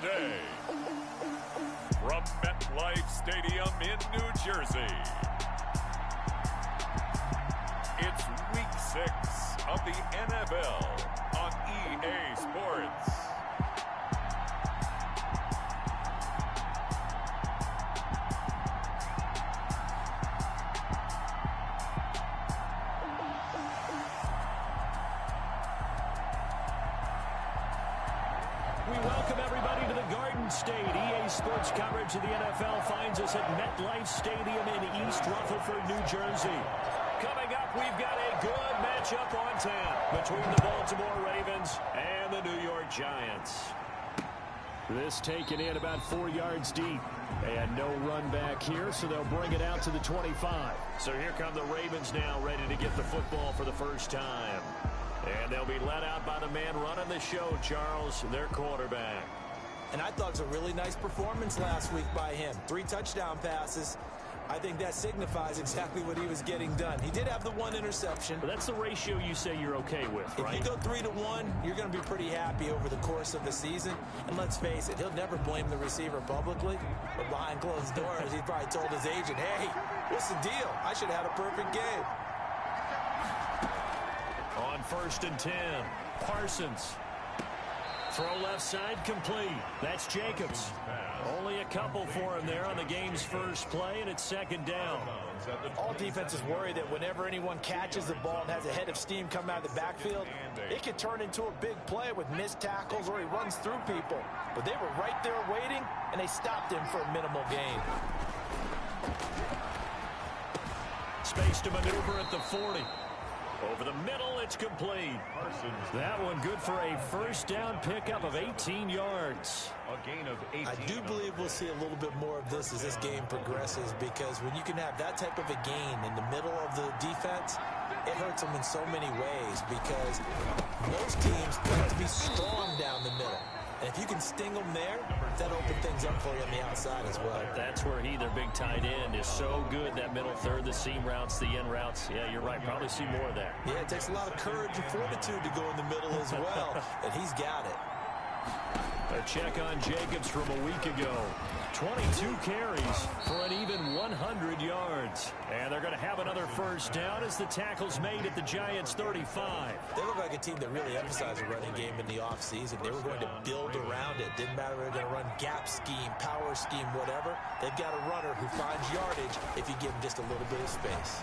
today. From MetLife Stadium in New Jersey, it's Week 6 of the NFL on EA Sports. We welcome everybody to the Garden State. EA Sports coverage of the NFL finds us at MetLife Stadium in East Rutherford, New Jersey. Coming up, we've got a good matchup on tap between the Baltimore Ravens and the New York Giants. This taken in about 4 yards deep. And no run back here, so they'll bring it out to the 25. So here come the Ravens now, ready to get the football for the first time. And they'll be led out by the man running the show, Charles, their quarterback. And I thought it was a really nice performance last week by him. 3 touchdown passes. I think that signifies exactly what he was getting done. He did have the 1 interception. But that's the ratio you say you're okay with, right? If you go 3-to-1, you're going to be pretty happy over the course of the season. And let's face it, he'll never blame the receiver publicly. But behind closed doors, he probably told his agent, hey, what's the deal? I should have had a perfect game. On 1st and 10, Parsons. Throw left side complete. That's Jacobs. Only a couple for him there on the game's first play, and it's 2nd down. All defenses worry that whenever anyone catches the ball and has a head of steam come out of the backfield, it could turn into a big play with missed tackles or he runs through people. But they were right there waiting, and they stopped him for a minimal gain. Space to maneuver at the 40. Over the middle, it's complete. That one good for a first down pickup of 18 yards. A gain of 18. I do believe we'll see a little bit more of this as this game progresses, because when you can have that type of a gain in the middle of the defense, it hurts them in so many ways, because most teams like to be strong down the middle. And if you can sting them there, that'll open things up for you on the outside as well. That's where their big tight end, is so good. That middle third, the seam routes, the end routes. Yeah, you're right. Probably see more of that. Yeah, it takes a lot of courage and fortitude to go in the middle as well, and he's got it. A check on Jacobs from a week ago. 22 carries for an even 100 yards. And they're going to have another first down as the tackle's made at the Giants' 35. They look like a team that really emphasized the running game in the offseason. They were going to build around it. Didn't matter if they're going to run gap scheme, power scheme, whatever. They've got a runner who finds yardage if you give him just a little bit of space.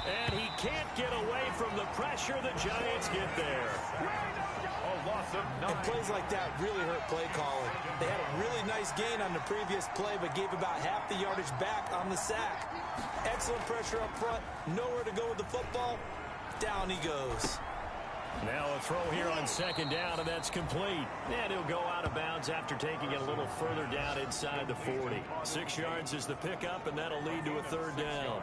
And he can't get away from the pressure. The Giants get there. And plays like that really hurt play calling. They had a really nice gain on the previous play, but gave about half the yardage back on the sack. Excellent pressure up front. Nowhere to go with the football. Down he goes. Now a throw here on 2nd down, and that's complete. And he'll go out of bounds after taking it a little further down inside the 40. 6 yards is the pickup, and that'll lead to a 3rd down.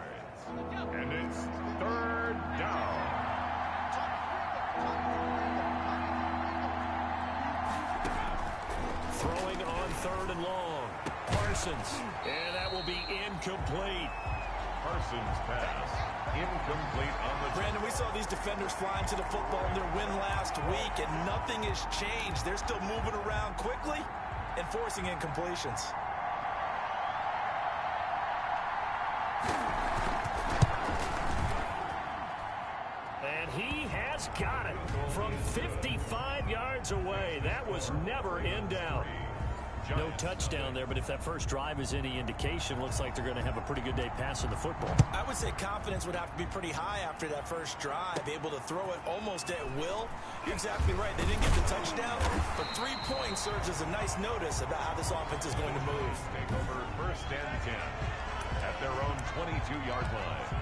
And it's 3rd down. Throwing on 3rd and long. Parsons. And that will be incomplete. Parsons' pass incomplete on the... Brandon, we saw these defenders flying to the football in their win last week, and nothing has changed. They're still moving around quickly and forcing incompletions. And he has got it from 55 yards away. That was never in doubt. No touchdown there, but if that first drive is any indication, looks like they're going to have a pretty good day passing the football. I would say confidence would have to be pretty high after that first drive, able to throw it almost at will. You're exactly right. They didn't get the touchdown, but 3 points serves as a nice notice about how this offense is going to move. Take over 1st and 10 at their own 22-yard line.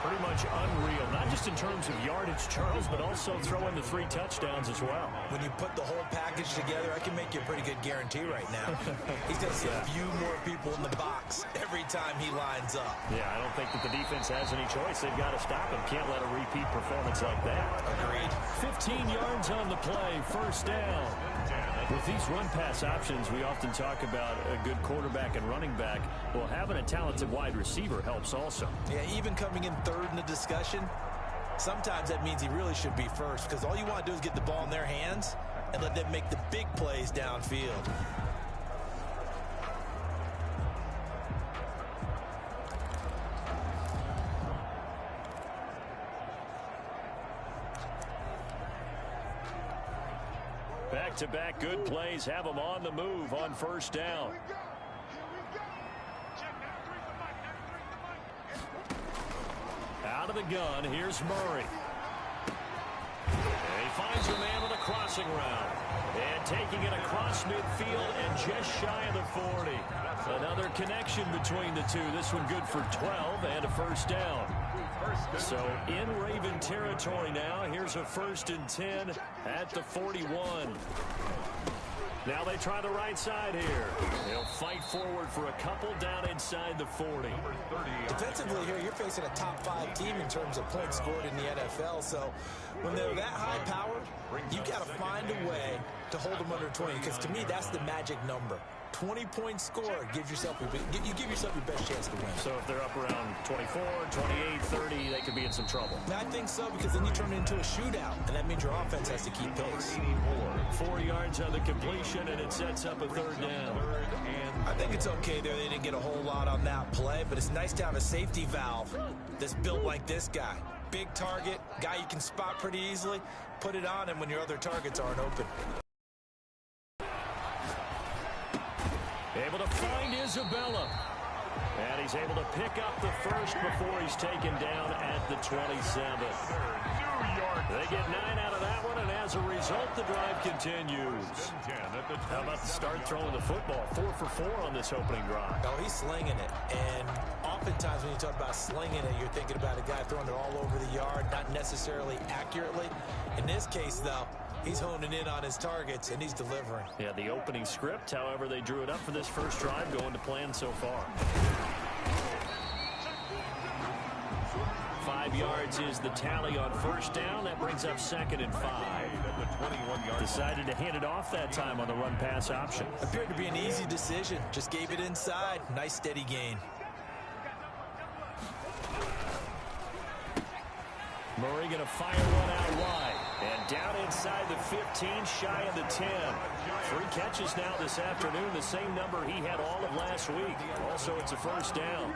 Pretty much unreal, not just in terms of yardage, Charles, but also throwing the 3 touchdowns as well. When you put the whole package together, I can make you a pretty good guarantee right now. He's going to see a few more people in the box every time he lines up. Yeah, I don't think that the defense has any choice. They've got to stop him. Can't let a repeat performance like that. Agreed. 15 yards on the play, 1st down. With these run-pass options, we often talk about a good quarterback and running back. Well, having a talented wide receiver helps also. Yeah, even coming in third in the discussion, sometimes that means he really should be first, because all you want to do is get the ball in their hands and let them make the big plays downfield. Back-to-back good plays have them on the move on first down. Out of the gun, here's Murray. And he finds a man with a crossing route. And taking it across midfield and just shy of the 40. Another connection between the two. This one good for 12 and a first down. So in Raven territory now. Here's a 1st and 10 at the 41. Now they try the right side here. They'll fight forward for a couple down inside the 40. Defensively here, you're facing a top 5 team in terms of points scored in the NFL. So when they're that high powered, you've got to find a way to hold them under 20. Because to me, that's the magic number. 20-point score gives yourself you give yourself your best chance to win. So if they're up around 24, 28, 30, they could be in some trouble. I think so, because then you turn it into a shootout, and that means your offense has to keep pace. 4 yards on the completion, and it sets up a 3rd down. I think it's okay there. They didn't get a whole lot on that play, but it's nice to have a safety valve that's built like this guy. Big target, guy you can spot pretty easily. Put it on him when your other targets aren't open. Able to find Isabella. And he's able to pick up the first before he's taken down at the 27. They get 9 out of that one, and as a result, the drive continues. How about the start throwing the football? 4 for 4 on this opening drive. Oh, he's slinging it. And oftentimes when you talk about slinging it, you're thinking about a guy throwing it all over the yard, not necessarily accurately. In this case, though, he's honing in on his targets, and he's delivering. Yeah, the opening script, however, they drew it up for this first drive, going to plan so far. 5 yards is the tally on first down. That brings up 2nd and 5. Decided to hand it off that time on the run-pass option. Appeared to be an easy decision. Just gave it inside. Nice, steady gain. Murray going to fire one out wide. And down inside the 15, shy of the 10. 3 catches now this afternoon, the same number he had all of last week. Also, it's a first down.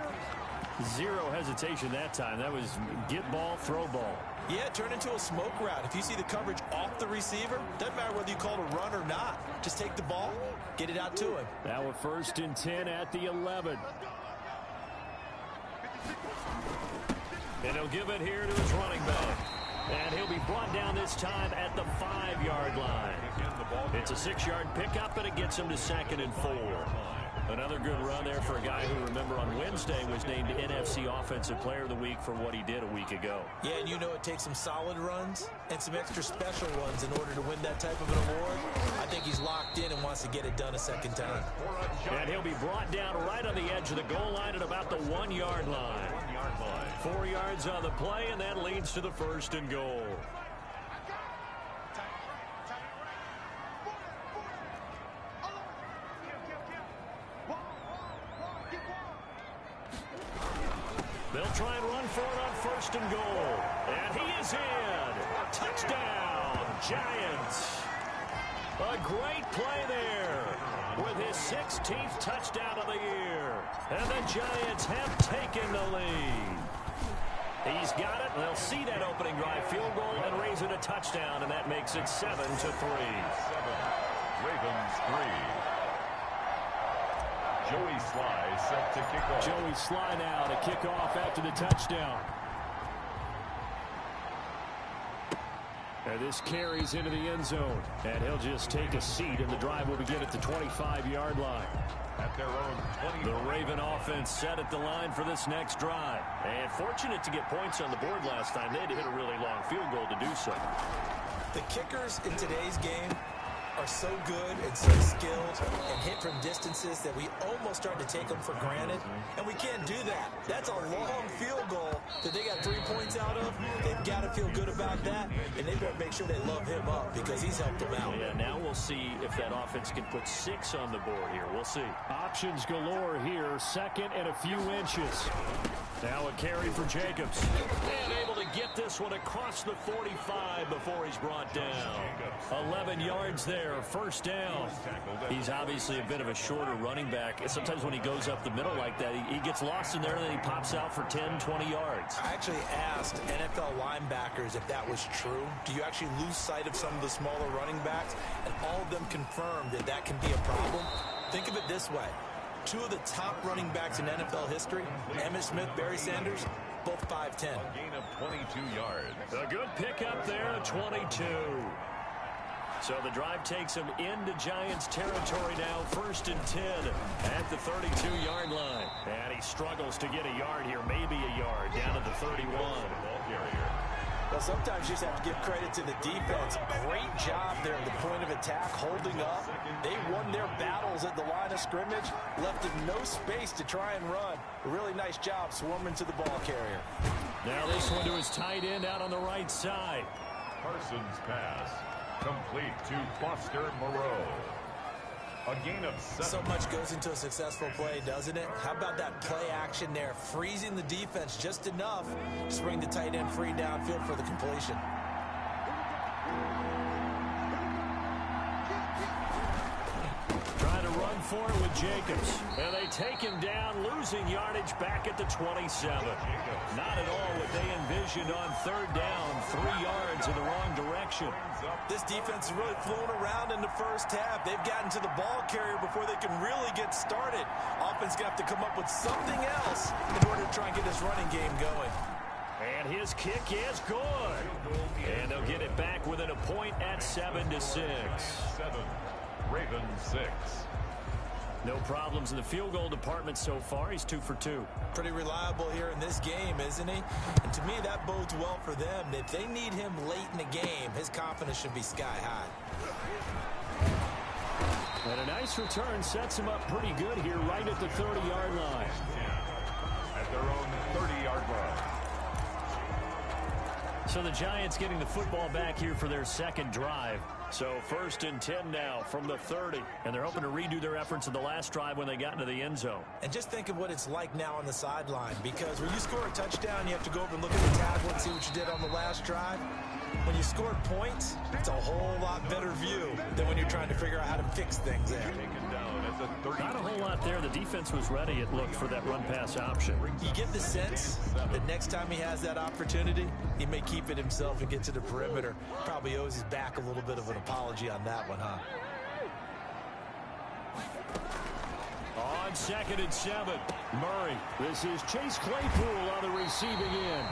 0 hesitation that time. That was get ball, throw ball. Yeah, turn into a smoke route. If you see the coverage off the receiver, doesn't matter whether you call it a run or not. Just take the ball, get it out to him. Now a 1st and 10 at the 11. And he'll give it here to his running back. And he'll be brought down this time at the 5-yard line. It's a 6-yard pickup, and it gets him to 2nd and 4. Another good run there for a guy who, remember, on Wednesday was named NFC Offensive Player of the Week for what he did a week ago. Yeah, and you know it takes some solid runs and some extra special ones in order to win that type of an award. I think he's locked in and wants to get it done a second time. And he'll be brought down right on the edge of the goal line at about the 1-yard line. 4 yards on the play, and that leads to the 1st and goal. They'll try and run for it on 1st and goal. And he is in. Touchdown, Giants. A great play there with his 16th touchdown of the year. And the Giants have taken the lead. He's got it. They'll see that opening drive field goal and raise it a touchdown, and that makes it 7-3. Ravens 3. Joey Sly set to kick off. Joey Sly now to kick off after the touchdown. And this carries into the end zone. And he'll just take a seat, and the drive will begin at the 25-yard line. At their own 20. The Raven offense set at the line for this next drive. And fortunate to get points on the board last time. They had to hit a really long field goal to do so. The kickers in today's game are so good and so skilled and hit from distances that we almost start to take them for granted, and we can't do that. That's a long field goal that they got 3 points out of. They've got to feel good about that, and they better make sure they love him up because he's helped them out. Yeah, now we'll see if that offense can put 6 on the board here. We'll see. Options galore here. Second and a few inches. Now a carry for Jacobs. And able to get this one across the 45 before he's brought down. 11 yards there, first down. He's obviously a bit of a shorter running back. Sometimes when he goes up the middle like that, he gets lost in there and then he pops out for 10, 20 yards. I actually asked NFL linebackers if that was true. Do you actually lose sight of some of the smaller running backs? And all of them confirmed that that can be a problem. Think of it this way. 2 of the top running backs in NFL history, Emmitt Smith, Barry Sanders, both 5'10". Gain of 22 yards. A good pickup there, 22. So the drive takes him into Giants territory now, 1st and 10 at the 32-yard line. And he struggles to get a yard here, maybe a yard, down to the 31. Ball carrier. Well, sometimes you just have to give credit to the defense. Great job there at the point of attack, holding up. They won their battles at the line of scrimmage, left them no space to try and run. A really nice job swarming to the ball carrier. Now this one to his tight end out on the right side. Parsons' pass. Complete to Foster Moreau. A gain of 7. So much goes into a successful play, doesn't it? How about that play action there, freezing the defense just enough to bring the tight end free downfield for the completion. Trying to run for it with Jacobs. And they take him down, losing yardage back at the 27. Not at all what they envisioned on 3rd down, 3 yards in the wrong direction. This defense is really flown around in the first half. They've gotten to the ball carrier before they can really get started. Offense going to have to come up with something else in order to try and get this running game going. And his kick is good. And they'll get it back within a point at 7-6. 7. Ravens 6. No problems in the field goal department so far. He's 2 for 2. Pretty reliable here in this game, isn't he? And to me, that bodes well for them. If they need him late in the game, his confidence should be sky high. And a nice return sets him up pretty good here right at the 30-yard line. At their own 30-yard line. So the Giants getting the football back here for their second drive. So 1st and 10 now from the 30. And they're hoping to redo their efforts in the last drive when they got into the end zone. And just think of what it's like now on the sideline. Because when you score a touchdown, you have to go over and look at the tablet and see what you did on the last drive. When you scored points, it's a whole lot better view than when you're trying to figure out how to fix things there. Taken down at the 30. Not a whole lot there. The defense was ready, it looked, for that run-pass option. You get the sense that next time he has that opportunity, he may keep it himself and get to the perimeter. Probably owes his back a little bit of an apology on that one, huh? On 2nd and 7, Murray. This is Chase Claypool on the receiving end.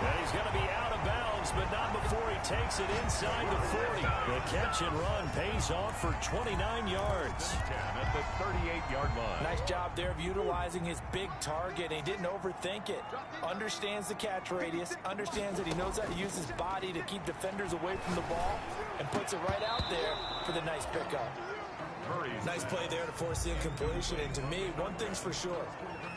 And he's going to be out of bounds, but not before he takes it inside the 40. The catch and run pays off for 29 yards. 10 at the 38-yard line. Nice job there of utilizing his big target. He didn't overthink it. Understands the catch radius. Understands that he knows how to use his body to keep defenders away from the ball. And puts it right out there for the nice pickup. Nice play there to force the incompletion. And to me, one thing's for sure.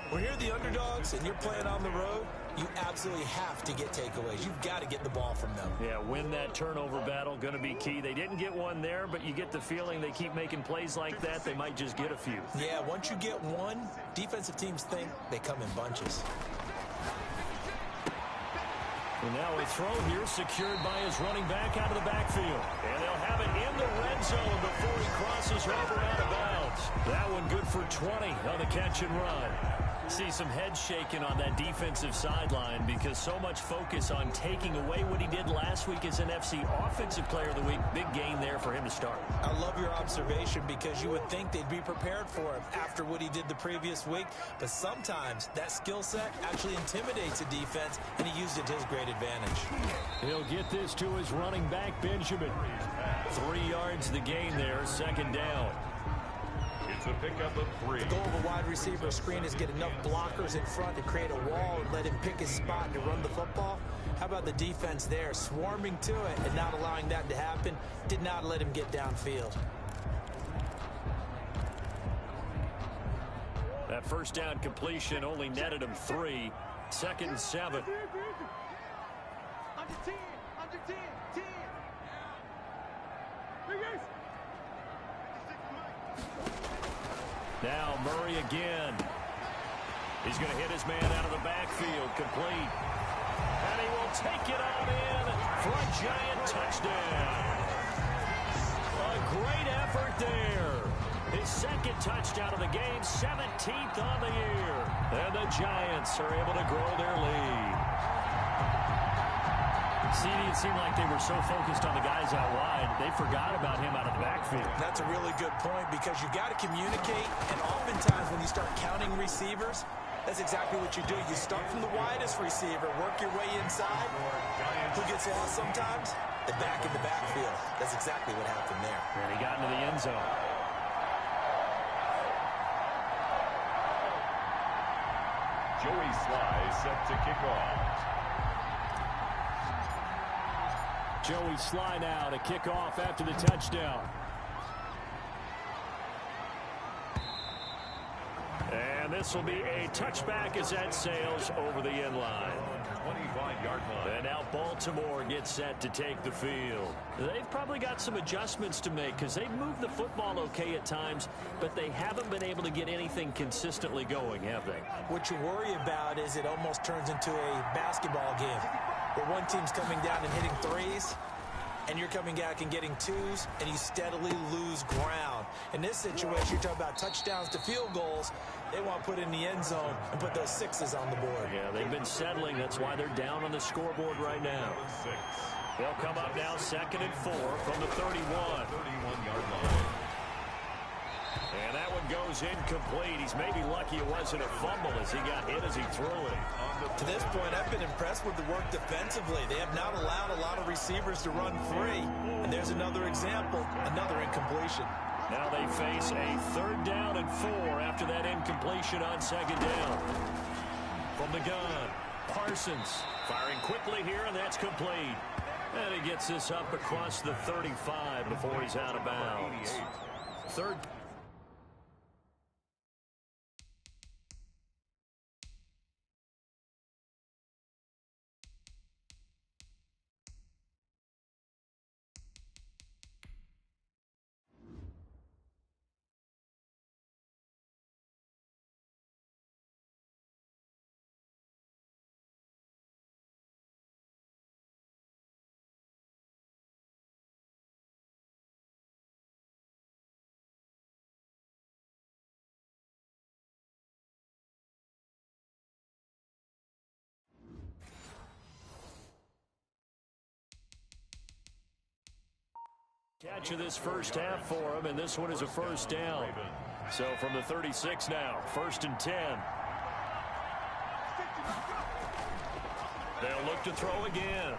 When you're the underdogs and you're playing on the road, you absolutely have to get takeaways. You've got to get the ball from them. Yeah, win that turnover battle, going to be key. They didn't get one there, but you get the feeling they keep making plays like that, they might just get a few. Yeah, once you get one, defensive teams think they come in bunches. And now a throw here secured by his running back out of the backfield. And they'll have it in the red zone before he crosses over out of bounds. That one good for 20 on the catch and run. See some head shaking on that defensive sideline because so much focus on taking away what he did last week as NFC Offensive Player of the Week. Big gain there for him to start. I love your observation because you would think they'd be prepared for him after what he did the previous week. But sometimes that skill set actually intimidates a defense, and he used it to his great advantage. He'll get this to his running back, Benjamin. 3 yards the gain there, 2nd down. It's a pickup of 3. The goal of a wide receiver screen is get enough blockers in front to create a wall and let him pick his spot to run the football. How about the defense there, swarming to it and not allowing that to happen? Did not let him get downfield. That first down completion only netted him 3. 2nd and 7. Under 10. Under 10. 10. Now Murray again. He's going to hit his man out of the backfield. Complete. And he will take it on in for a giant touchdown. A great effort there. His 2nd touchdown of the game, 17th on the year. And the Giants are able to grow their lead. CD, it seemed like they were so focused on the guys out wide, they forgot about him out of the backfield. That's a really good point because you got to communicate, and oftentimes when you start counting receivers, that's exactly what you do. You start from the widest receiver, work your way inside. Who gets lost sometimes? The back in the backfield. That's exactly what happened there. And he got into the end zone. Joey Sly set to kick off. Joey Sly now to kick off after the touchdown. And this will be a touchback as that sails over the end line. 25-yard line. And now Baltimore gets set to take the field. They've probably got some adjustments to make because they've moved the football okay at times, but they haven't been able to get anything consistently going, have they? What you worry about is it almost turns into a basketball game where one team's coming down and hitting threes, and you're coming back and getting twos, and you steadily lose ground. In this situation, you're talking about touchdowns to field goals. They want to put in the end zone and put those 6s on the board. Yeah, they've been settling. That's why they're down on the scoreboard right now. They'll come up now 2nd and 4 from the 31. 31-yard line. And that one goes incomplete. He's maybe lucky it wasn't a fumble as he got hit as he threw it. To this point, I've been impressed with the work defensively. They have not allowed a lot of receivers to run free. And there's another example, another incompletion. Now they face a 3rd down and 4 after that incompletion on 2nd down. From the gun, Parsons firing quickly here, and that's complete. And he gets this up across the 35 before he's out of bounds. 3rd. Catch of this first half for him, and this one is a 1st down. So from the 36 now, 1st and 10. They'll look to throw again.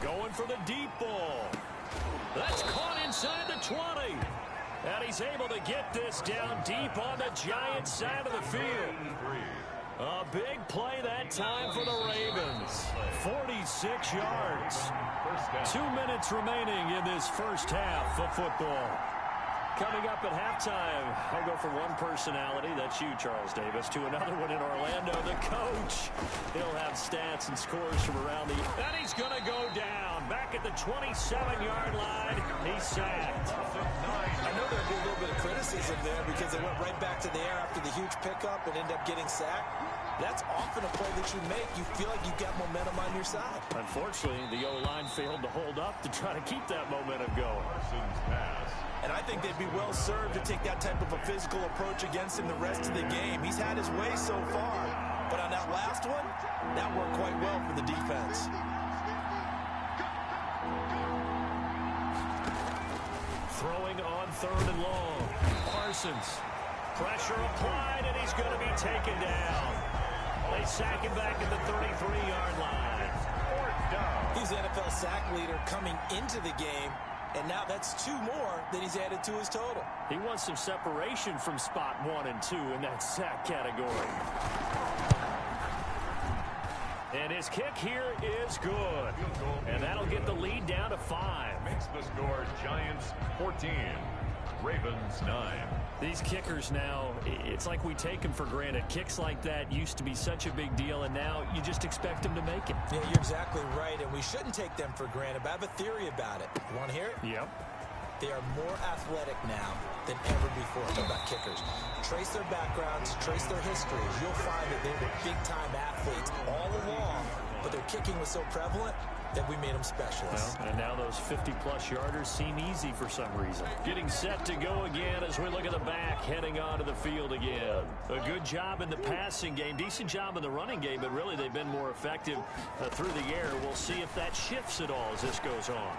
Going for the deep ball. That's caught inside the 20. And he's able to get this down deep on the Giants side of the field. A big play that time for the Ravens. 46 yards. 2 minutes remaining in this first half of football. Coming up at halftime, I'll go from one personality, that's you, Charles Davis, to another one in Orlando, the coach. He'll have stats and scores from around the... And he's going to go down. Back at the 27-yard line, he's sacked. I know there'll be a little bit of criticism there because they went right back to the air after the huge pickup and ended up getting sacked. That's often a play that you make. You feel like you've got momentum on your side. Unfortunately, the O-line failed to hold up to try to keep that momentum going. And I think they'd be well served to take that type of a physical approach against him the rest of the game. He's had his way so far. But on that last one, that worked quite well for the defense. Throwing on 3rd and long. Parsons. Pressure applied, and he's going to be taken down. They sack him back at the 33-yard line. He's the NFL sack leader coming into the game, and now that's 2 more that he's added to his total. He wants some separation from spot 1 and 2 in that sack category. And his kick here is good. And that'll get the lead down to 5. Makes the score Giants 14, Ravens 9. These kickers now, it's like we take them for granted. Kicks like that used to be such a big deal, and now you just expect them to make it. Yeah, you're exactly right, and we shouldn't take them for granted, but I have a theory about it. You want to hear it? Yep. They are more athletic now than ever before. Talk about kickers. Trace their backgrounds, trace their histories. You'll find that they were big-time athletes all along, but their kicking was so prevalent that we made them specialists. Well, and now those 50-plus yarders seem easy for some reason. Getting set to go again as we look at the back, heading onto the field again. A good job in the passing game, decent job in the running game, but really they've been more effective through the air. We'll see if that shifts at all as this goes on.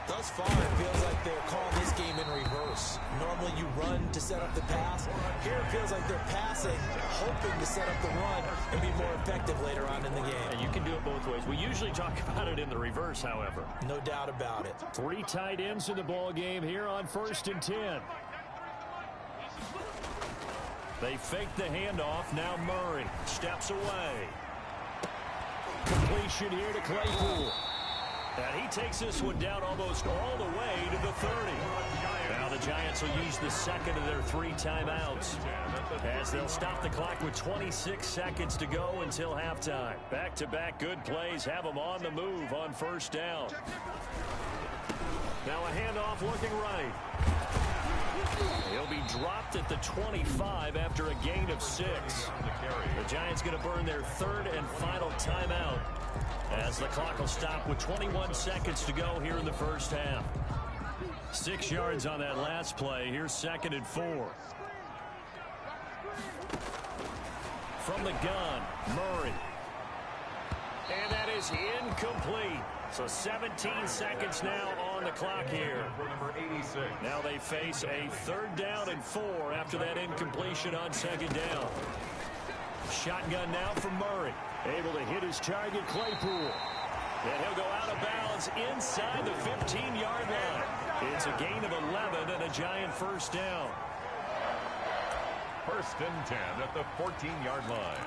Thus far, it feels like they're calling this game in reverse. Normally you run to set up the pass. Here it feels like they're passing, hoping to set up the run and be more effective later on in the game. And you can do it both ways. We usually talk about it in the reverse, however. No doubt about it. 3 tight ends in the ball game here on 1st and 10. They fake the handoff. Now Murray steps away. Completion here to Claypool. And he takes this one down almost all the way to the 30. Now the Giants will use the second of their 3 timeouts as they'll stop the clock with 26 seconds to go until halftime. Back-to-back good plays have them on the move on 1st down. Now a handoff looking right. He'll be dropped at the 25 after a gain of 6. The Giants going to burn their 3rd and final timeout as the clock will stop with 21 seconds to go here in the 1st half. 6 yards on that last play. Here's 2nd and 4. From the gun, Murray. And that is incomplete. So 17 seconds now on the clock here. Now they face a 3rd down and 4 after that incompletion on 2nd down. Shotgun now from Murray. Able to hit his target, Claypool. And he'll go out of bounds inside the 15-yard line. It's a gain of 11 and a Giant 1st down. 1st and 10 at the 14-yard line.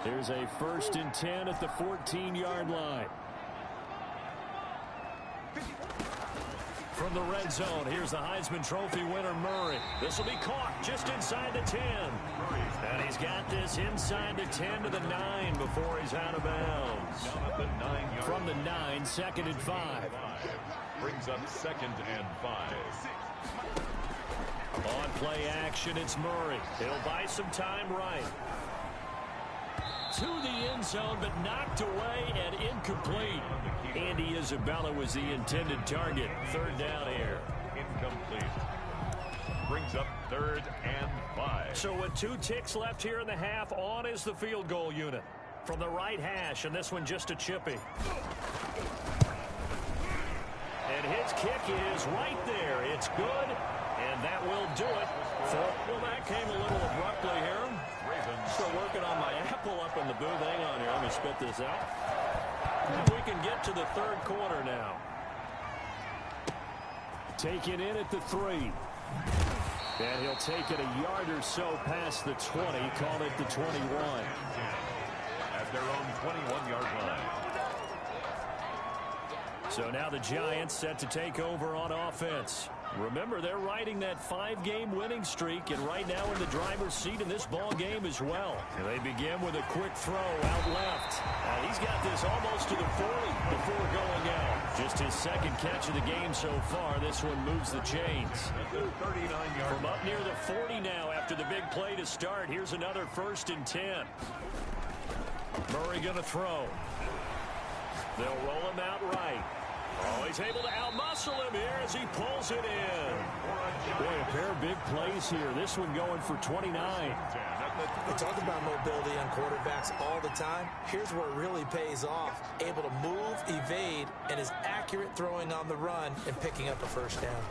There's a 1st and 10 at the 14-yard line. From the red zone, here's the Heisman Trophy winner, Murray. This will be caught just inside the 10. And he's got this inside the 10 to the 9 before he's out of bounds. From the 9, 2nd and 5. Brings up 2nd and 5. On play action, it's Murray. He'll buy some time right. To the end zone, but knocked away and incomplete. Andy Isabella was the intended target. 3rd down here. Incomplete. Brings up 3rd and 5. So with 2 ticks left here in the half, on is the field goal unit. From the right hash, and this one just a chippy. And his kick is right there. It's good, and that will do it. Well, that came a little abruptly here. Still working on my apple up in the booth. Hang on here. Let me spit this out. And we can get to the 3rd quarter now. Taken in at the 3. And he'll take it a yard or so past the 20. Call it the 21. At their own 21-yard line. So now the Giants set to take over on offense. Remember, they're riding that 5-game winning streak, and right now in the driver's seat in this ball game as well. And they begin with a quick throw out left. And he's got this almost to the 40 before going out. Just his 2nd catch of the game so far. This one moves the chains. From up near the 40 now after the big play to start. Here's another 1st and 10. Murray going to throw. They'll roll him out right. Oh, he's able to outmuscle him here as he pulls it in. Boy, a pair of big plays here. This one going for 29. We talk about mobility on quarterbacks all the time. Here's where it really pays off. Able to move, evade, and is accurate throwing on the run and picking up a 1st down.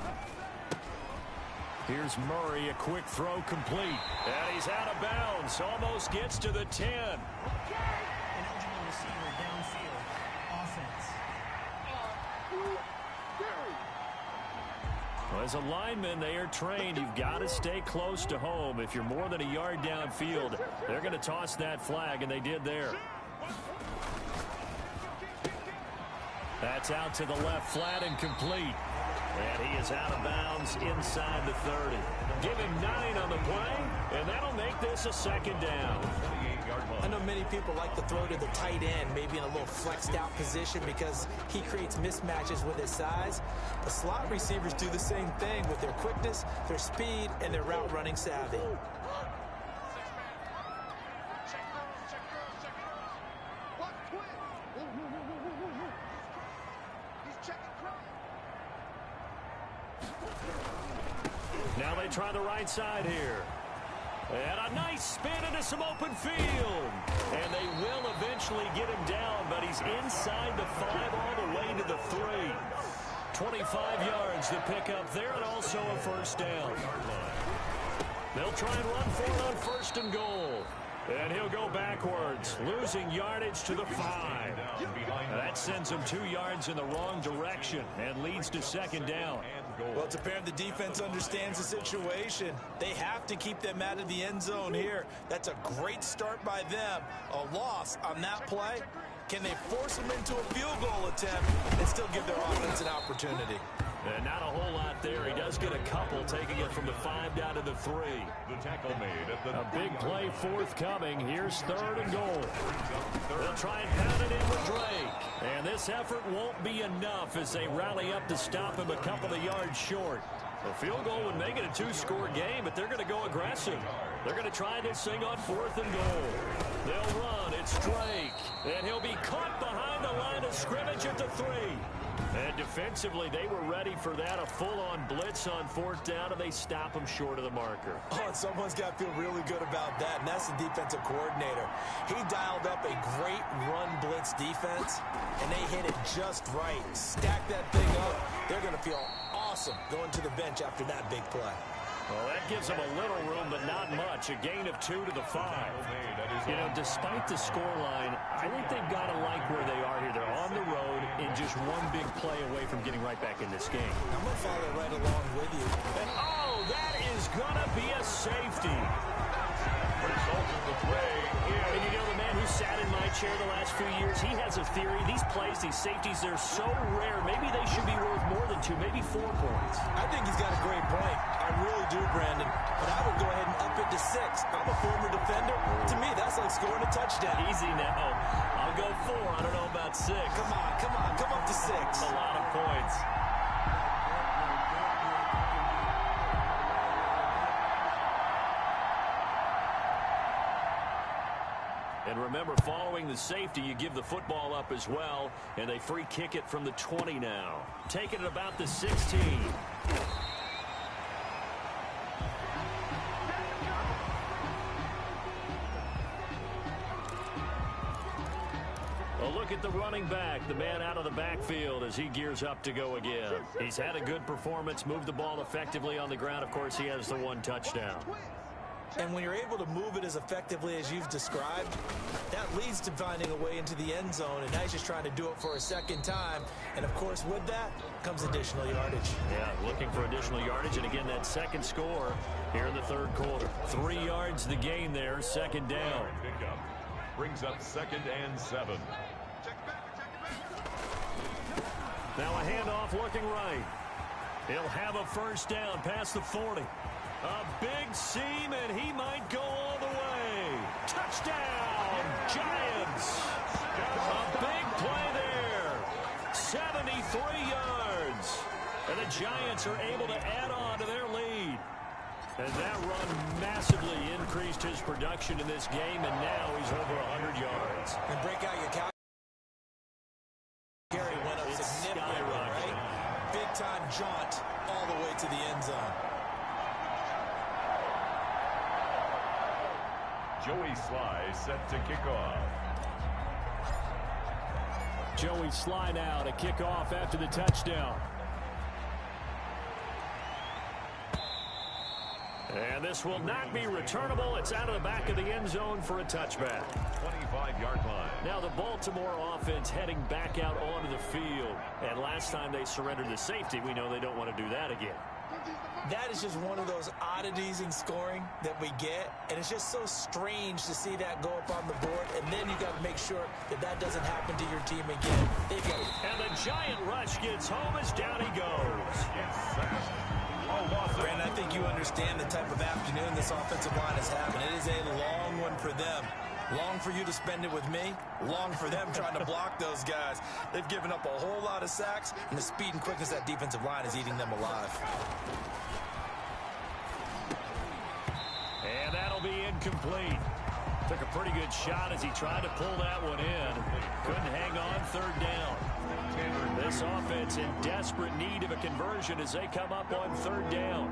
Here's Murray, a quick throw complete. And he's out of bounds. Almost gets to the 10. An eligible receiver downfield. Offense. Well, as a lineman, they are trained. You've got to stay close to home. If you're more than a yard downfield, they're going to toss that flag, and they did there. That's out to the left flat and complete. And he is out of bounds inside the 30. Give him 9 on the play, and that'll make this a second down. I know many people like to throw to the tight end, maybe in a little flexed out position because he creates mismatches with his size. The slot receivers do the same thing with their quickness, their speed, and their route running savvy. Now they try the right side here. And a nice spin into some open field. And they will eventually get him down, but he's inside the 5 all the way to the 3. 25 yards to pick up there, and also a first down. They'll try and run for it on 1st and goal. And he'll go backwards, losing yardage to the 5. That sends him 2 yards in the wrong direction and leads to second down. Well, it's apparent the defense understands the situation. They have to keep them out of the end zone here. That's a great start by them. A loss on that play. Can they force them into a field goal attempt and still give their offense an opportunity? And not a whole lot there. He does get a couple, taking it from the 5 down to the 3. The tackle made at the a big play forthcoming. Here's 3rd and goal. They'll try and pound it in with Drake. And this effort won't be enough as they rally up to stop him a couple of yards short. A field goal would make it a 2-score game, but they're going to go aggressive. They're going to try this thing on 4th and goal. They'll run. It's Drake. And he'll be caught behind the line of scrimmage at the 3. And defensively, they were ready for that, a full-on blitz on 4th down, and they stop him short of the marker. Oh, and someone's got to feel really good about that, and that's the defensive coordinator. He dialed up a great run blitz defense, and they hit it just right. Stack that thing up. They're going to feel awesome going to the bench after that big play. Well, that gives them a little room, but not much. A gain of 2 to the 5. You know, despite the scoreline, I think they've got to like where they are here. They're on the road and just one big play away from getting right back in this game. I'm going to follow right along with you. And, oh, that is going to be a safety. result of the play is... And you know, the man who sat in my chair the last few years, he has a theory. These plays, these safeties, they're so rare. Maybe they should be worth more than 2, maybe 4 points. I think he's got a great point. I really do, Brandon. But I would go ahead and up it to 6. I'm a former defender. To me, that's like scoring a touchdown. Easy now. I'll go 4. I don't know about 6. Come on. Come up to 6. That's a lot of points. And remember, following the safety, you give the football up as well, and they free kick it from the 20 now. Taking it about the 16. A look at the running back, the man out of the backfield as he gears up to go again. He's had a good performance, moved the ball effectively on the ground. Of course, he has the 1 touchdown. And when you're able to move it as effectively as you've described, that leads to finding a way into the end zone, and now he's just trying to do it for a second time. And, of course, with that comes additional yardage. Yeah, looking for additional yardage, and again, that second score here in the 3rd quarter. 3 yards the gain there, second down. Pickup brings up 2nd and 7. Now a handoff looking right. He'll have a first down past the 40. A big seam, and he might go all the way. Touchdown, Giants. A big play there. 73 yards. And the Giants are able to add on to their lead. And that run massively increased his production in this game, and now he's over 100 yards. And break out your couch. Carry went up significantly, right? Big-time jaunt all the way to the end zone. Joey Sly set to kick off. Joey Sly now to kick off after the touchdown. And this will not be returnable. It's out of the back of the end zone for a touchback. 25-yard line. Now the Baltimore offense heading back out onto the field. And last time they surrendered the safety, we know they don't want to do that again. That is just one of those oddities in scoring that we get, and it's just so strange to see that go up on the board, and then you got to make sure that that doesn't happen to your team again. And the giant rush gets home as down he goes. Brandon, I think you understand the type of afternoon this offensive line is having. It is a long one for them. Long for you to spend it with me. Long for them trying to block those guys. They've given up a whole lot of sacks, and the speed and quickness of that defensive line is eating them alive. And that'll be incomplete. Took a pretty good shot as he tried to pull that one in. Couldn't hang on third down. This offense in desperate need of a conversion as they come up on third down.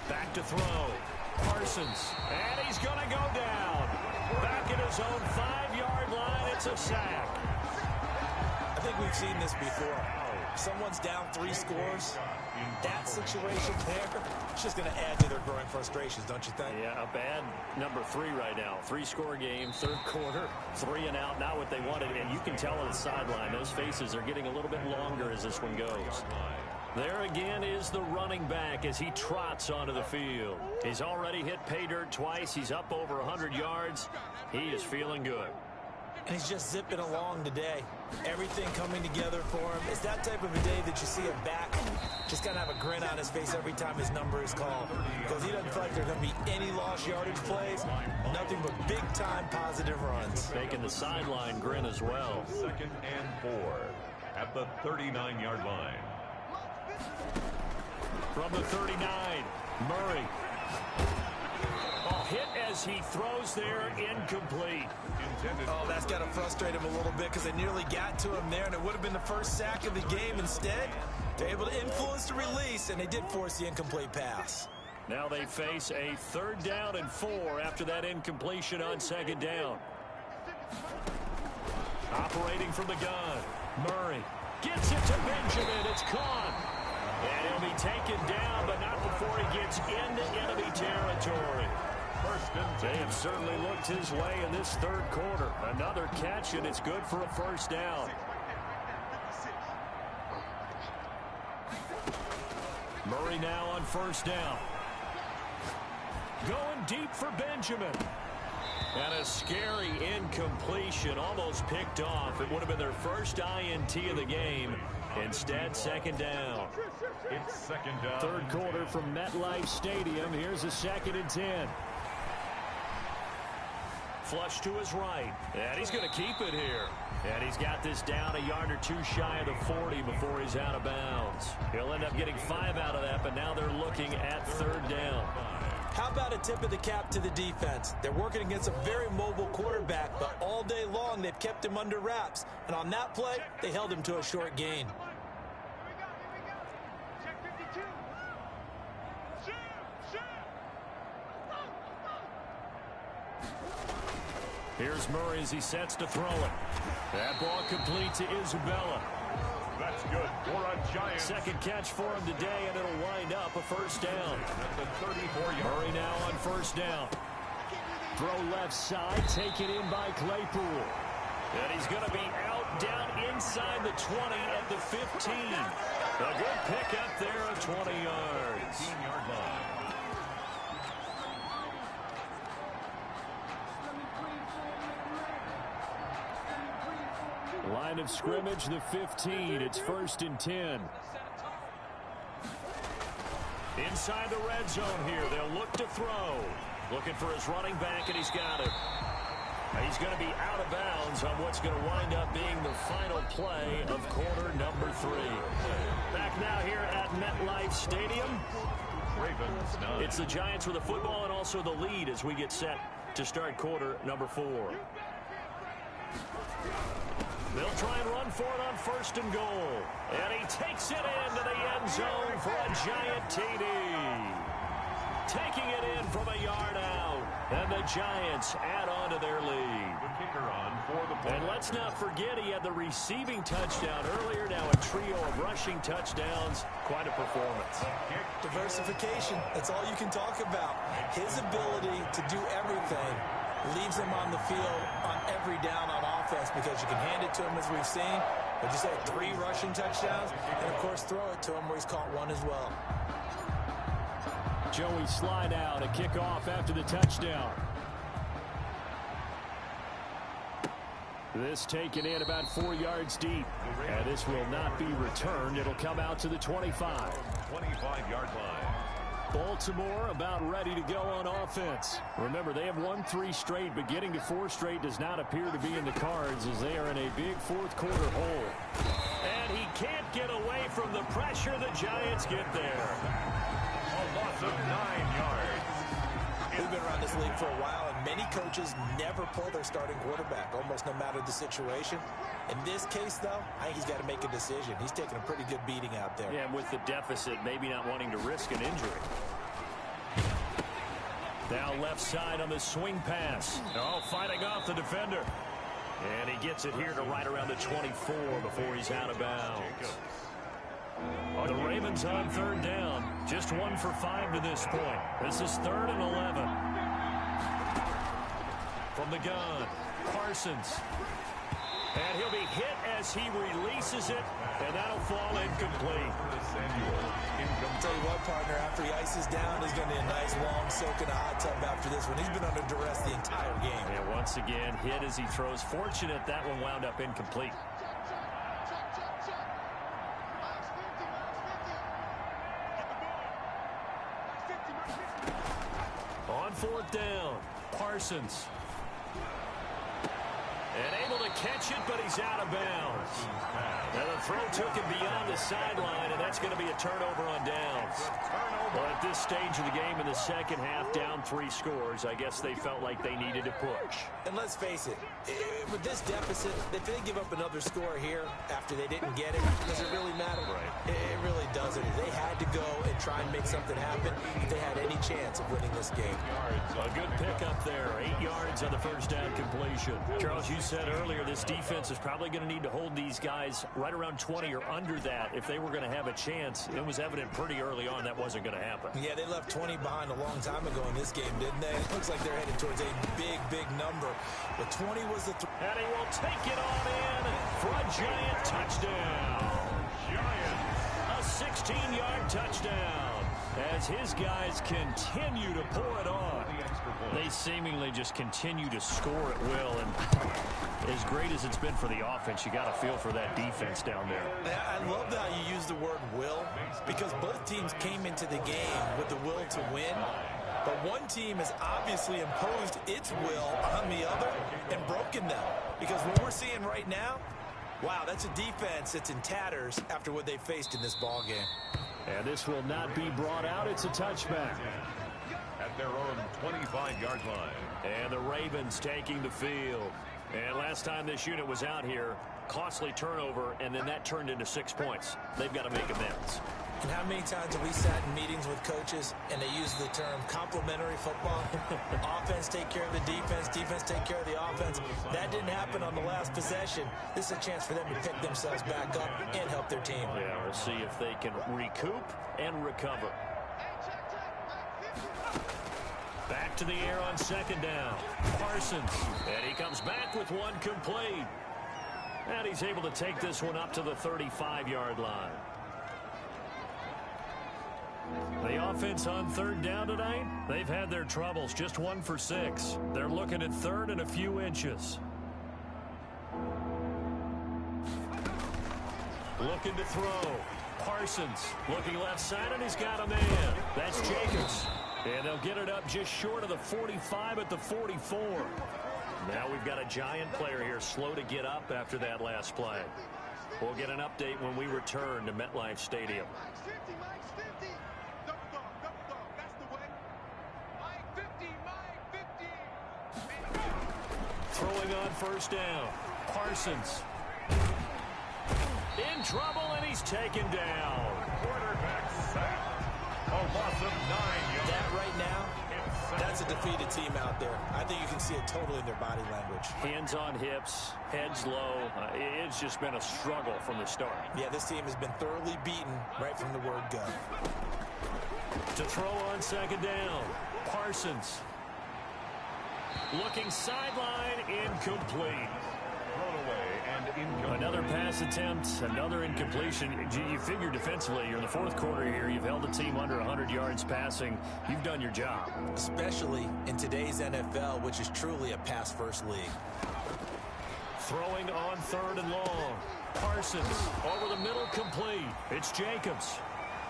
Back to throw. Parsons. And he's going to go down. Back at his own 5-yard line. It's a sack. I think we've seen this before. Someone's down 3 scores. That situation there, it's just going to add to their growing frustrations, don't you think? Yeah, a bad number 3 right now. 3-score game, third quarter, 3 and out, not what they wanted. And you can tell on the sideline, those faces are getting a little bit longer as this one goes. There again is the running back as he trots onto the field. He's already hit pay dirt twice. He's up over 100 yards. He is feeling good. And he's just zipping along today. Everything coming together for him. It's that type of a day that you see him back just kind of have a grin on his face every time his number is called. Because he doesn't feel like there's going to be any lost yardage plays. Nothing but big-time positive runs. Making the sideline grin as well. 2nd and 4 at the 39-yard line. From the 39, Murray. Hit as he throws there, incomplete. Oh, that's got to frustrate him a little bit because they nearly got to him there, and it would have been the first sack of the game. Instead, they're able to influence the release, and they did force the incomplete pass. Now they face a 3rd down and 4 after that incompletion on 2nd down. Operating from the gun, Murray gets it to Benjamin. It's caught. And he'll be taken down, but not before he gets into enemy territory. They have certainly looked his way in this third quarter. Another catch, and it's good for a 1st down. Murray now on 1st down. Going deep for Benjamin. And a scary incompletion, almost picked off. It would have been their first INT of the game. Instead, 2nd down. It's 2nd down. Third quarter from MetLife Stadium. Here's a 2nd and 10. Flush to his right. And he's going to keep it here. And he's got this down a yard or 2 shy of the 40 before he's out of bounds. He'll end up getting 5 out of that, but now they're looking at 3rd down. How about a tip of the cap to the defense? They're working against a very mobile quarterback, but all day long they've kept him under wraps. And on that play, they held him to a short gain. Here's Murray as he sets to throw it. That ball complete to Isabella. That's good for a giant. 2nd catch for him today, and it'll wind up a 1st down. At the 34-yard. Murray now on 1st down. Throw left side, taken in by Claypool. And he's going to be out down inside the 20 at the 15. A good pickup there of 20 yards. 18-yard line. Line of scrimmage, the 15. It's 1st and 10. Inside the red zone here. They'll look to throw. Looking for his running back, and he's got it. He's going to be out of bounds on what's going to wind up being the final play of quarter number 3. Back now here at MetLife Stadium. Ravens 9. It's the Giants with the football and also the lead as we get set to start quarter number 4. They'll try and run for it on 1st and goal. And he takes it into the end zone for a giant TD. Taking it in from a yard out. And the Giants add on to their lead. The kicker on for the point. And let's not forget he had the receiving touchdown earlier. Now a trio of rushing touchdowns. Quite a performance. Diversification. That's all you can talk about. His ability to do everything leaves him on the field on every down on offense because you can hand it to him, as we've seen. But you said 3 rushing touchdowns, and, of course, throw it to him where he's caught 1 as well. Joey slide out, a kickoff after the touchdown. This taken in about 4 yards deep. And this will not be returned. It'll come out to the 25. 25-yard line. Baltimore about ready to go on offense. Remember, they have won 3 straight, but getting to 4 straight does not appear to be in the cards as they are in a big fourth-quarter hole. And he can't get away from the pressure. The Giants get there. A loss of 9 yards. We've been around this league for a while, and many coaches never pull their starting quarterback, almost no matter the situation. In this case, though, I think he's got to make a decision. He's taking a pretty good beating out there. Yeah, and with the deficit, maybe not wanting to risk an injury. Now left side on the swing pass. Oh, fighting off the defender. And he gets it here to right around the 24 before he's out of bounds. The Ravens on 3rd down. Just 1 for 5 to this point. This is 3rd and 11. From the gun, Parsons. And he'll be hit as he releases it, and that'll fall incomplete. I'll tell you what, partner, after he ices down, he's going to need a nice long soak in a hot tub after this one. He's been under duress the entire game. And once again, hit as he throws. Fortunate that one wound up incomplete. On 4th down, Parsons. And able to catch it, but he's out of bounds. Now the throw took him beyond the sideline, and that's going to be a turnover on downs. Well, at this stage of the game in the second half, down 3 scores, I guess they felt like they needed to push. And let's face it, with this deficit, if they give up another score here after they didn't get it, does it really matter? Right. It really doesn't. They had to go and try and make something happen if they had any chance of winning this game. A good pickup there. 8 yards on the first down completion. Charles, you said earlier this defense is probably going to need to hold these guys right around 20 or under that if they were going to have a chance. It was evident pretty early on that wasn't going to happen. Yeah, they left 20 behind a long time ago in this game, didn't they? It looks like they're headed towards a big number. But 20 was the... And he will take it on in for a Giant touchdown. A 16-yard touchdown as his guys continue to pour it on. They seemingly just continue to score at will, and as great as it's been for the offense, you got to feel for that defense down there. I love how you use the word will, because both teams came into the game with the will to win, but one team has obviously imposed its will on the other and broken them, because what we're seeing right now, wow, that's a defense that's in tatters after what they faced in this ball game. And this will not be brought out. It's a touchback. At their own 25-yard line. And the Ravens taking the field. And last time this unit was out here, costly turnover, and then that turned into 6 points. They've got to make amends. And how many times have we sat in meetings with coaches and they use the term complementary football? Offense take care of the defense, defense take care of the offense. That didn't happen on the last possession. This is a chance for them to pick themselves back up and help their team. Yeah, we'll see if they can recoup and recover. Back to the air on 2nd down. Parsons. And he comes back with one complete. And he's able to take this one up to the 35-yard line. The offense on 3rd down tonight, they've had their troubles. Just 1 for 6. They're looking at 3rd and a few inches. Looking to throw. Parsons looking left side, and he's got a man. That's Jacobs. And they'll get it up just short of the 45 at the 44. Now we've got a Giant player here slow to get up after that last play. We'll get an update when we return to MetLife Stadium. Throwing on 1st down. Parsons. In trouble, and he's taken down. Quarterback sack. A loss of 9 yards. That right now, that's a defeated team out there. I think you can see it totally in their body language. Hands on hips, heads low. It's just been a struggle from the start. Yeah, this team has been thoroughly beaten right from the word go. To throw on 2nd down. Parsons. Looking sideline, incomplete. Thrown away and incomplete. Another pass attempt, another incompletion. You figure defensively, you're in the fourth quarter here. You've held the team under 100 yards passing. You've done your job. Especially in today's NFL, which is truly a pass-first league. Throwing on 3rd and long. Parsons over the middle, complete. It's Jacobs.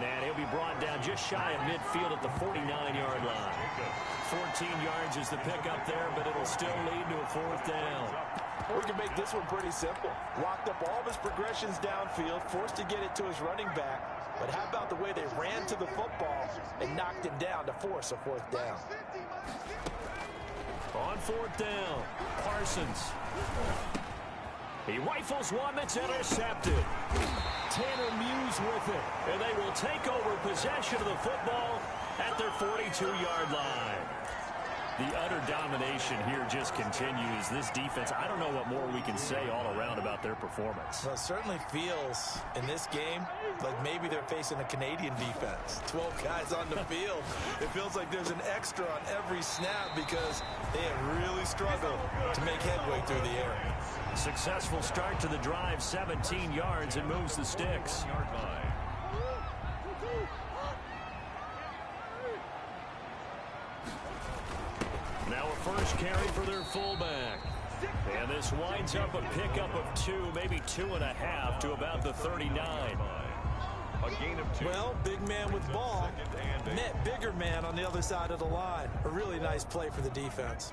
And he'll be brought down just shy of midfield at the 49-yard line. 14 yards is the pickup there, but it'll still lead to a 4th down. We can make this one pretty simple. Locked up all of his progressions downfield, forced to get it to his running back. But how about the way they ran to the football and knocked him down to force a 4th down? On 4th down, Parsons. He rifles one that's intercepted. Tanner Muse with it, and they will take over possession of the football at their 42-yard line. The utter domination here just continues. This defense, I don't know what more we can say all around about their performance. Well, it certainly feels in this game like maybe they're facing a Canadian defense. 12 guys on the field. It feels like there's an extra on every snap because they have really struggled to make headway through the air. Successful start to the drive, 17 yards, and moves the sticks. Now a first carry for their fullback. And this winds up a pickup of 2, maybe 2.5 to about the 39. A gain of 2. Well, big man with ball met bigger man on the other side of the line. A really nice play for the defense.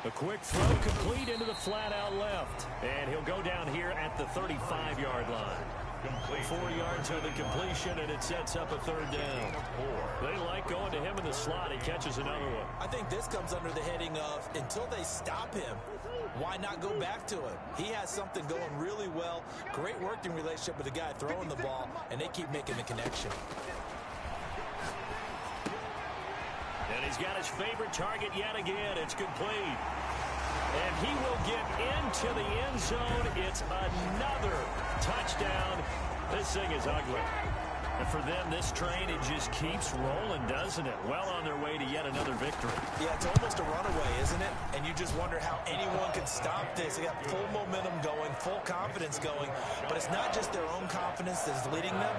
A quick throw complete into the flat out left. And he'll go down here at the 35-yard line. 4 yards of the completion, and it sets up a 3rd down. They like going to him in the slot. He catches another one. I think this comes under the heading of until they stop him, why not go back to him? He has something going really well. Great working relationship with the guy throwing the ball, and they keep making the connection. And he's got his favorite target yet again. It's complete. And he will get into the end zone. It's another touchdown. This thing is ugly. And for them, this train, it just keeps rolling, doesn't it? Well on their way to yet another victory. Yeah, it's almost a runaway, isn't it? And you just wonder how anyone can stop this. They got full momentum going, full confidence going. But it's not just their own confidence that's leading them.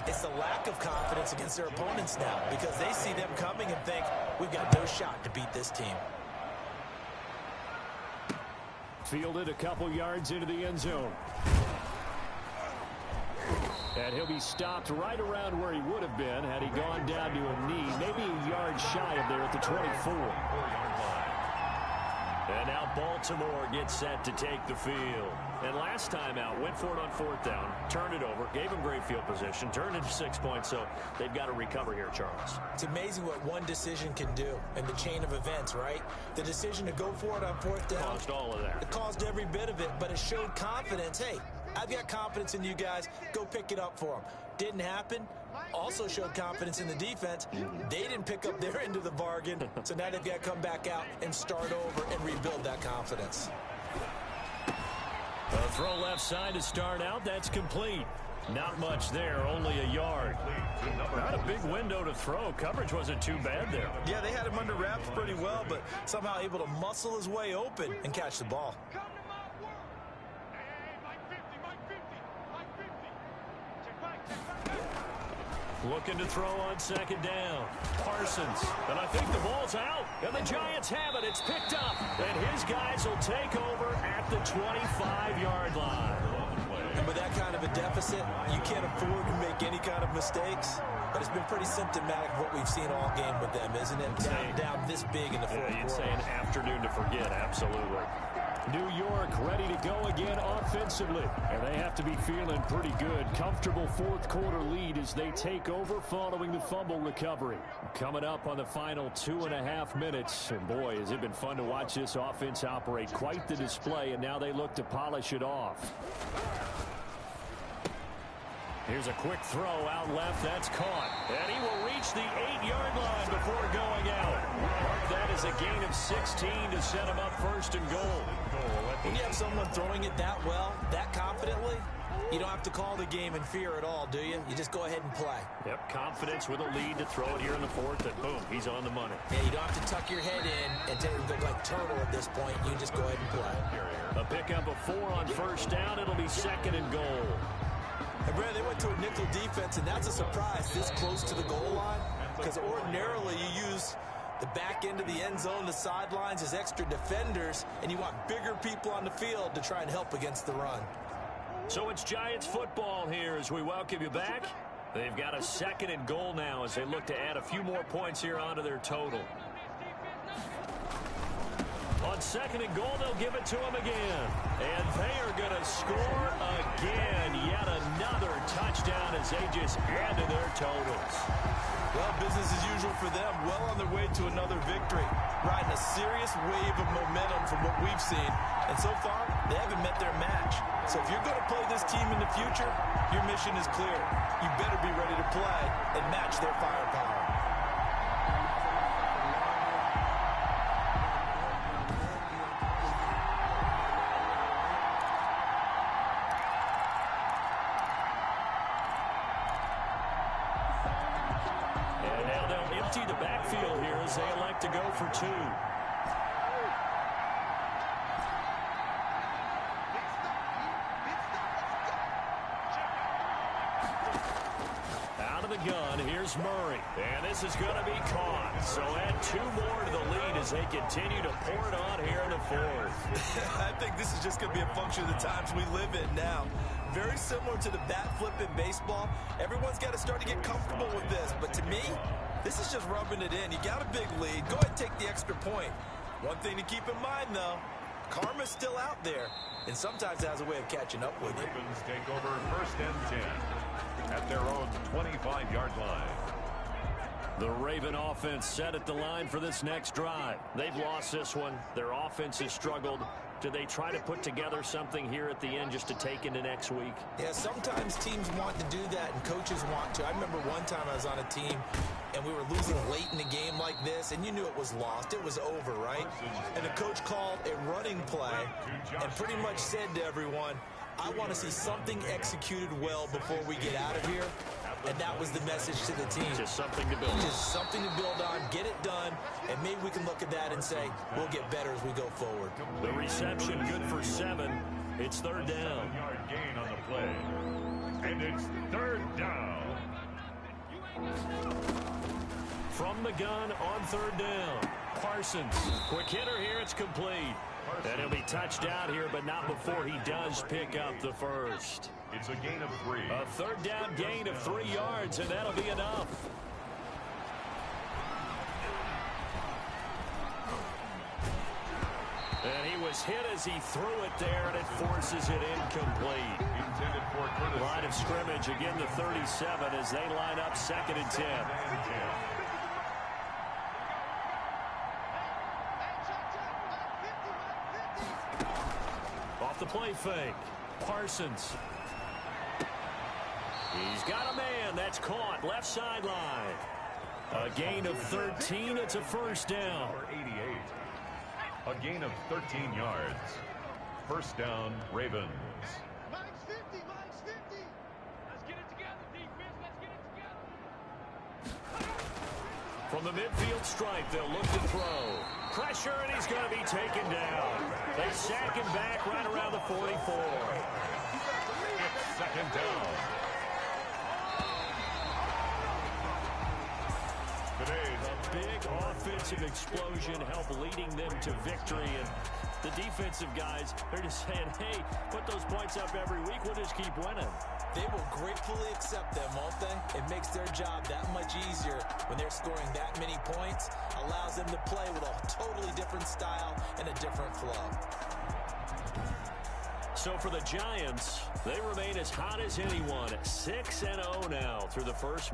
It's the lack of confidence against their opponents now because they see them coming and think, we've got no shot to beat this team. Fielded a couple yards into the end zone. And he'll be stopped right around where he would have been had he gone down to a knee, maybe a yard shy of there at the 24. And now Baltimore gets set to take the field. And last time out, went for it on 4th down, turned it over, gave him great field position, turned it to 6 points, so they've got to recover here, Charles. It's amazing what one decision can do in the chain of events, right? The decision to go for it on 4th down. Caused all of that. It caused every bit of it, but it showed confidence. Hey, I've got confidence in you guys. Go pick it up for them. Didn't happen. Also showed confidence in the defense. They didn't pick up their end of the bargain, so now they've got to come back out and start over and rebuild that confidence. A throw left side to start out. That's complete. Not much there, only a yard. Not a big window to throw. Coverage wasn't too bad there. Yeah, they had him under wraps pretty well, but somehow able to muscle his way open and catch the ball. Looking to throw on 2nd down. Parsons. And I think the ball's out. And the Giants have it. It's picked up. And his guys will take over at the 25-yard line. And with that kind of a deficit, you can't afford to make any kind of mistakes. But it's been pretty symptomatic of what we've seen all game with them, isn't it? Down this big in the fourth quarter. You'd say an afternoon to forget, absolutely. New York ready to go again offensively. And they have to be feeling pretty good. Comfortable fourth quarter lead as they take over following the fumble recovery. Coming up on the final 2.5 minutes. And boy, has it been fun to watch this offense operate. Quite the display, and now they look to polish it off. Here's a quick throw out left. That's caught. And he will reach the 8-yard line before going out. That is a gain of 16 to set him up first and goal. When you have someone throwing it that well, that confidently, you don't have to call the game in fear at all, do you? You just go ahead and play. Yep, confidence with a lead to throw it here in the fourth, and boom, he's on the money. Yeah, you don't have to tuck your head in and go like turtle at this point. You just go ahead and play. A pickup of 4 on first down. It'll be second and goal. Hey, Brad, they went to a nickel defense, and that's a surprise this close to the goal line, because ordinarily you use the back end of the end zone, the sidelines as extra defenders, and you want bigger people on the field to try and help against the run. So it's Giants football here as we welcome you back. They've got a second and goal now as they look to add a few more points here onto their total. On second and goal, they'll give it to him again. And they are going to score again. Yet another touchdown as they just add to their totals. Well, business as usual for them. Well on their way to another victory. Riding a serious wave of momentum from what we've seen. And so far, they haven't met their match. So if you're going to play this team in the future, your mission is clear. You better be ready to play and match their firepower. And now they'll empty the backfield here as they elect to go for 2. Out of the gun, here's Murray. And this is going to be caught. So add 2 more to the lead as they continue to pour it on here in the fourth. I think this is just going to be a function of the times we live in now. Very similar to the bat flip in baseball. Everyone's got to start to get comfortable with this. But to me, this is just rubbing it in. You got a big lead. Go ahead and take the extra point. One thing to keep in mind, though, karma's still out there. And sometimes it has a way of catching up with you. Ravens take over first and 10 at their own 25-yard line. The Raven offense set at the line for this next drive. They've lost this one. Their offense has struggled. Do they try to put together something here at the end just to take into next week? Yeah, sometimes teams want to do that and coaches want to. I remember one time I was on a team and we were losing late in the game like this, and you knew it was lost. It was over, right? And the coach called a running play and pretty much said to everyone, I want to see something executed well before we get out of here. And that was the message to the team. Just something to build on. Just something to build on, get it done, and maybe we can look at that and say, we'll get better as we go forward. The reception good for 7. It's third down. 7-yard gain on the play. And it's third down. From the gun on third down. Parsons. Quick hitter here. It's complete. And he'll be touched out here, but not before he does pick up the first. It's a gain of 3. A third down gain of 3 yards, and that'll be enough. And he was hit as he threw it there, and it forces it incomplete. Intended for Curtis. Line of scrimmage, again the 37 as they line up second and 10. Off the play fake. Parsons. He's got a man. That's caught. Left sideline. A gain of 13. It's a first down. Number 88. A gain of 13 yards. First down, Ravens. Mine's 50. Mine's 50. Let's get it together, defense. Let's get it together. From the midfield stripe, they'll look to throw. Pressure, and he's going to be taken down. They sack him back right around the 44. It's second down. Today's A big offensive explosion helped leading them to victory. And the defensive guys, they're just saying, hey, put those points up every week. We'll just keep winning. They will gratefully accept them, won't they? It makes their job that much easier when they're scoring that many points. Allows them to play with a totally different style and a different flow. So for the Giants, they remain as hot as anyone at 6-0 now through the first